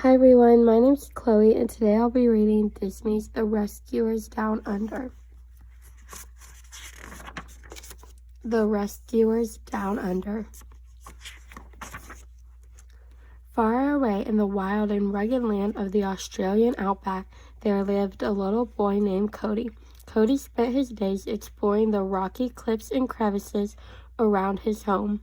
Hi everyone, my name's Chloe and today I'll be reading Disney's The Rescuers Down Under. The Rescuers Down Under. Far away in the wild and rugged land of the Australian outback, there lived a little boy named Cody. Cody spent his days exploring the rocky cliffs and crevices around his home.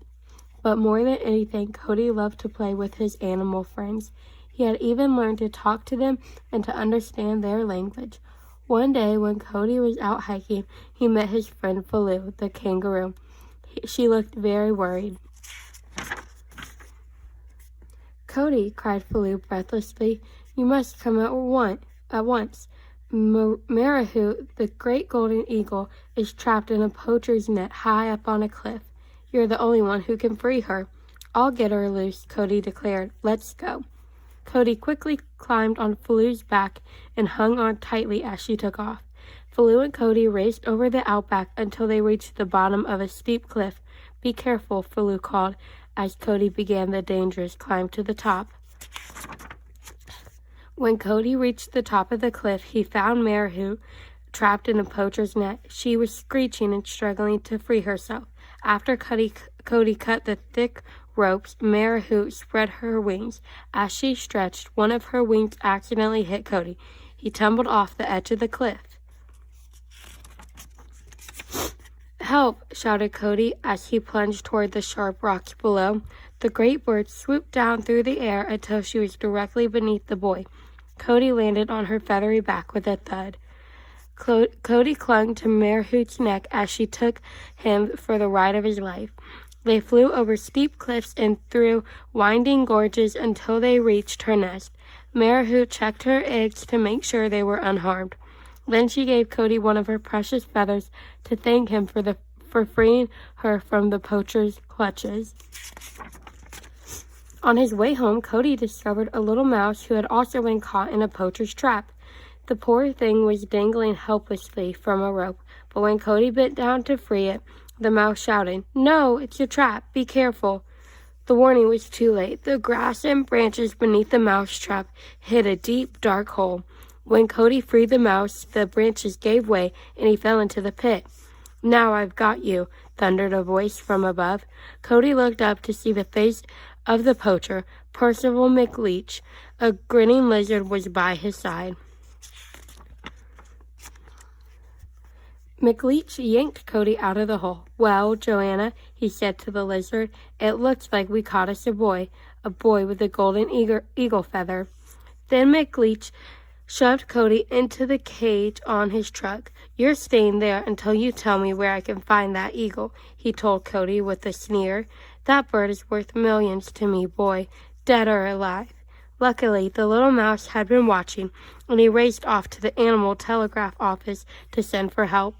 But more than anything, Cody loved to play with his animal friends. He had even learned to talk to them and to understand their language. One day, when Cody was out hiking, he met his friend Faloo, the kangaroo. She looked very worried. "Cody," cried Faloo breathlessly, "you must come at once. Marihu, the great golden eagle, is trapped in a poacher's net high up on a cliff. You're the only one who can free her." "I'll get her loose," Cody declared. "Let's go." Cody quickly climbed on Faloo's back and hung on tightly as she took off. Faloo and Cody raced over the outback until they reached the bottom of a steep cliff. "Be careful," Faloo called as Cody began the dangerous climb to the top. When Cody reached the top of the cliff, he found Marihu trapped in a poacher's net. She was screeching and struggling to free herself. After Cody cut the thick ropes, Marihu spread her wings. As she stretched, one of her wings accidentally hit Cody. He tumbled off the edge of the cliff. "Help!" shouted Cody as he plunged toward the sharp rocks below. The great bird swooped down through the air until she was directly beneath the boy. Cody landed on her feathery back with a thud. Cody clung to Marihu's neck as she took him for the ride of his life. They flew over steep cliffs and through winding gorges until they reached her nest. Marihu checked her eggs to make sure they were unharmed. Then she gave Cody one of her precious feathers to thank him for freeing her from the poacher's clutches. On his way home, Cody discovered a little mouse who had also been caught in a poacher's trap. The poor thing was dangling helplessly from a rope, but when Cody bent down to free it, the mouse shouted, "No, it's a trap. Be careful." The warning was too late. The grass and branches beneath the mouse trap hid a deep, dark hole. When Cody freed the mouse, the branches gave way and he fell into the pit. "Now I've got you," thundered a voice from above. Cody looked up to see the face of the poacher, Percival McLeach. A grinning lizard was by his side. McLeach yanked Cody out of the hole. "Well, Joanna," he said to the lizard, "it looks like we caught us a boy with a golden eagle feather." Then McLeach shoved Cody into the cage on his truck. "You're staying there until you tell me where I can find that eagle," he told Cody with a sneer. "That bird is worth millions to me, boy, dead or alive." Luckily, the little mouse had been watching, and he raced off to the animal telegraph office to send for help.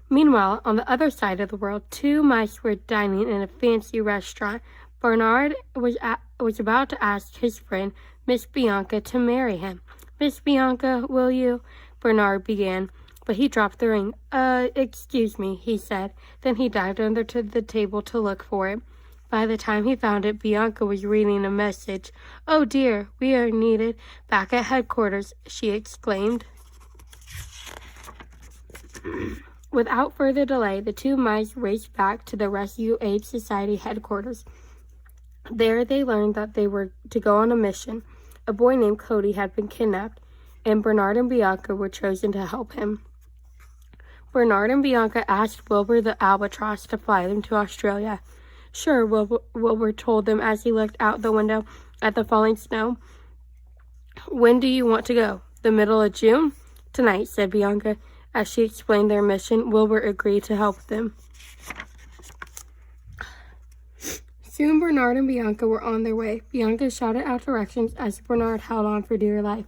Meanwhile, on the other side of the world, two mice were dining in a fancy restaurant. Bernard was about to ask his friend, Miss Bianca, to marry him. "Miss Bianca, will you?" Bernard began, but he dropped the ring. Excuse me," he said. Then he dived under to the table to look for it. By the time he found it, Bianca was reading a message. "Oh dear, we are needed back at headquarters," she exclaimed. Without further delay, the two mice raced back to the Rescue Aid Society headquarters. There they learned that they were to go on a mission. A boy named Cody had been kidnapped, and Bernard and Bianca were chosen to help him. Bernard and Bianca asked Wilbur the albatross to fly them to Australia. "Sure," Wilbur told them as he looked out the window at the falling snow. "When do you want to go? The middle of June?" "Tonight," said Bianca. As she explained their mission, Wilbur agreed to help them. Soon Bernard and Bianca were on their way. Bianca shouted out directions as Bernard held on for dear life.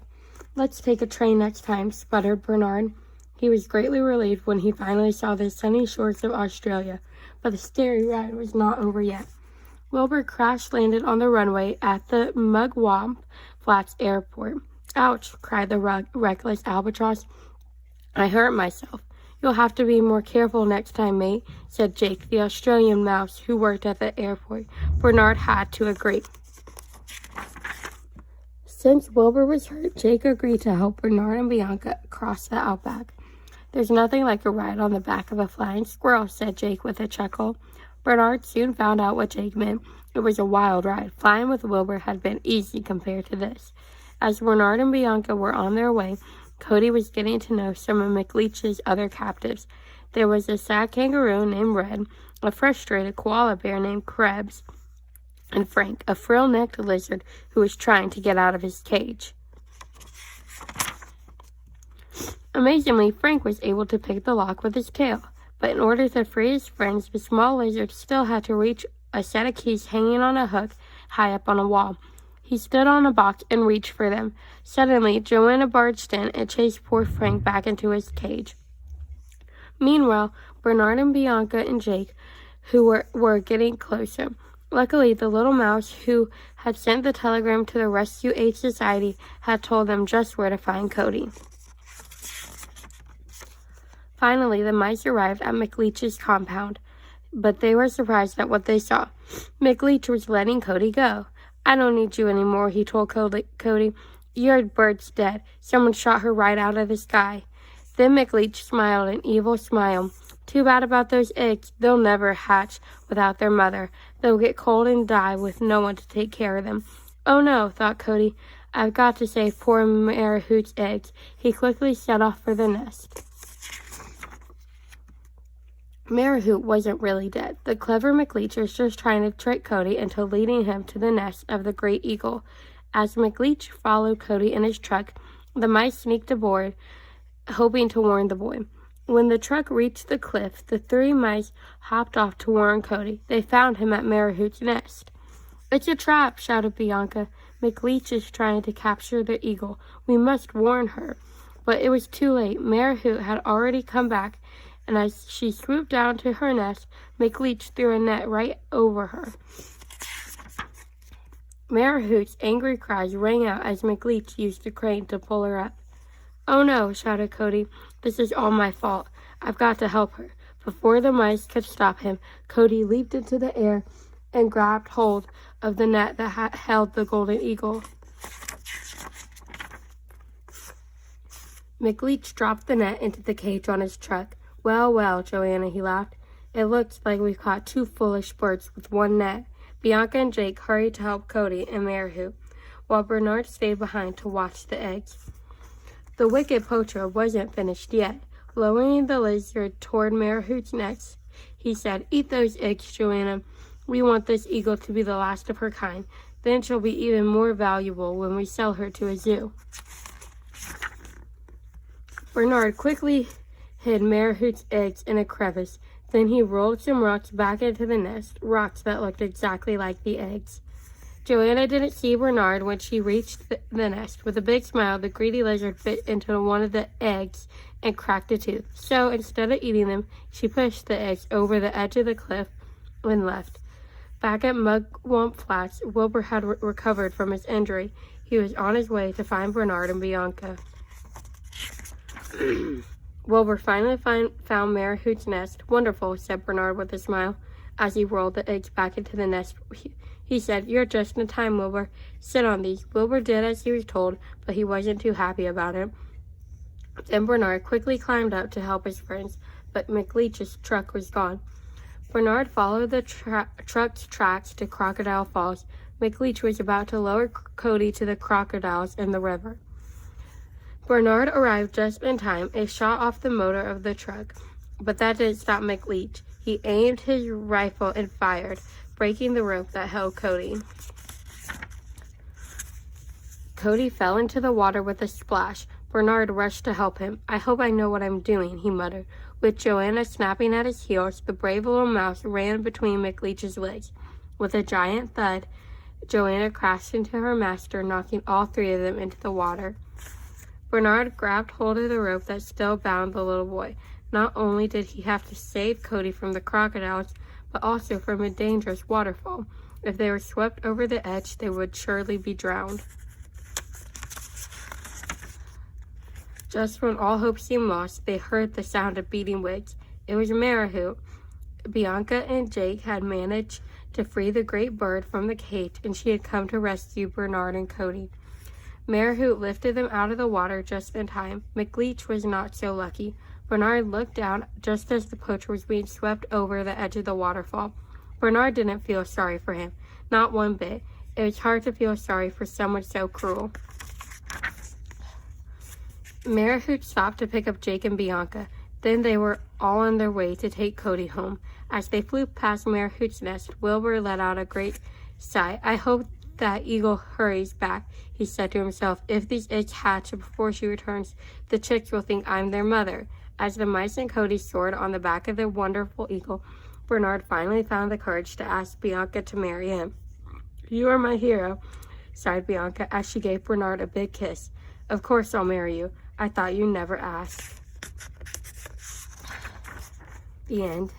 "Let's take a train next time," sputtered Bernard. He was greatly relieved when he finally saw the sunny shores of Australia, but the scary ride was not over yet. Wilbur crash-landed on the runway at the Mugwump Flats Airport. "Ouch," cried the reckless albatross. "I hurt myself." "You'll have to be more careful next time, mate," said Jake, the Australian mouse who worked at the airport. Bernard had to agree. Since Wilbur was hurt, Jake agreed to help Bernard and Bianca cross the outback. "There's nothing like a ride on the back of a flying squirrel," said Jake with a chuckle. Bernard soon found out what Jake meant. It was a wild ride. Flying with Wilbur had been easy compared to this. As Bernard and Bianca were on their way, Cody was getting to know some of McLeach's other captives. There was a sad kangaroo named Red, a frustrated koala bear named Krebs, and Frank, a frill-necked lizard who was trying to get out of his cage. Amazingly, Frank was able to pick the lock with his tail, but in order to free his friends, the small lizard still had to reach a set of keys hanging on a hook high up on a wall. He stood on a box and reached for them. Suddenly, Joanna barged in and chased poor Frank back into his cage. Meanwhile, Bernard and Bianca and Jake, who were getting closer. Luckily, the little mouse who had sent the telegram to the Rescue Aid Society had told them just where to find Cody. Finally, the mice arrived at McLeach's compound, but they were surprised at what they saw. McLeach was letting Cody go. "I don't need you anymore," he told Cody. "Your bird's dead. Someone shot her right out of the sky." Then McLeach smiled an evil smile. "Too bad about those eggs. They'll never hatch without their mother. They'll get cold and die with no one to take care of them." "Oh no," thought Cody. "I've got to save poor Marahoot's eggs." He quickly set off for the nest. Marahoot wasn't really dead. The clever McLeach was just trying to trick Cody into leading him to the nest of the great eagle. As McLeach followed Cody in his truck, the mice sneaked aboard, hoping to warn the boy. When the truck reached the cliff, the three mice hopped off to warn Cody. They found him at Marahoot's nest. "It's a trap," shouted Bianca. "McLeach is trying to capture the eagle. We must warn her." But it was too late. Marahoot had already come back, and as she swooped down to her nest, McLeach threw a net right over her. Marahoot's angry cries rang out as McLeach used the crane to pull her up. "Oh no," shouted Cody. "This is all my fault. I've got to help her." Before the mice could stop him, Cody leaped into the air and grabbed hold of the net that held the golden eagle. McLeach dropped the net into the cage on his truck. "Well, well, Joanna," he laughed. "It looks like we've caught two foolish birds with one net." Bianca and Jake hurried to help Cody and Marahoot, while Bernard stayed behind to watch the eggs. The wicked poacher wasn't finished yet. Lowering the lizard toward Marahoot's nest, he said, "Eat those eggs, Joanna. We want this eagle to be the last of her kind. Then she'll be even more valuable when we sell her to a zoo." Bernard quickly hid Marahoot's eggs in a crevice. Then he rolled some rocks back into the nest, rocks that looked exactly like the eggs. Joanna didn't see Bernard when she reached the nest. With a big smile, the greedy lizard bit into one of the eggs and cracked a tooth. So instead of eating them, she pushed the eggs over the edge of the cliff and left. Back at Mugwump Flats, Wilbur had recovered from his injury. He was on his way to find Bernard and Bianca. Wilbur finally found Marahoot's nest. "Wonderful," said Bernard with a smile. As he rolled the eggs back into the nest, he said, "You're just in time, Wilbur. Sit on these." Wilbur did as he was told, but he wasn't too happy about it. Then Bernard quickly climbed up to help his friends, but McLeach's truck was gone. Bernard followed the truck's tracks to Crocodile Falls. McLeach was about to lower Cody to the crocodiles in the river. Bernard arrived just in time and shot off the motor of the truck, but that didn't stop McLeach. He aimed his rifle and fired, breaking the rope that held Cody. Cody fell into the water with a splash. Bernard rushed to help him. "I hope I know what I'm doing," he muttered. With Joanna snapping at his heels, the brave little mouse ran between McLeach's legs. With a giant thud, Joanna crashed into her master, knocking all three of them into the water. Bernard grabbed hold of the rope that still bound the little boy. Not only did he have to save Cody from the crocodiles, but also from a dangerous waterfall. If they were swept over the edge, they would surely be drowned. Just when all hope seemed lost, they heard the sound of beating wings. It was Marahoot. Bianca and Jake had managed to free the great bird from the cage, and she had come to rescue Bernard and Cody. Marehoot lifted them out of the water just in time. McLeach was not so lucky. Bernard looked down just as the poacher was being swept over the edge of the waterfall. Bernard didn't feel sorry for him, not one bit. It was hard to feel sorry for someone so cruel. Marehoot stopped to pick up Jake and Bianca. Then they were all on their way to take Cody home. As they flew past Marehoot's nest, Wilbur let out a great sigh. I hope that eagle hurries back, he said to himself. If these eggs hatch before she returns, the chicks will think I'm their mother. As the mice and Cody soared on the back of the wonderful eagle, Bernard finally found the courage to ask Bianca to marry him. You are my hero, sighed Bianca as she gave Bernard a big kiss. Of course I'll marry you. I thought you never asked. The end.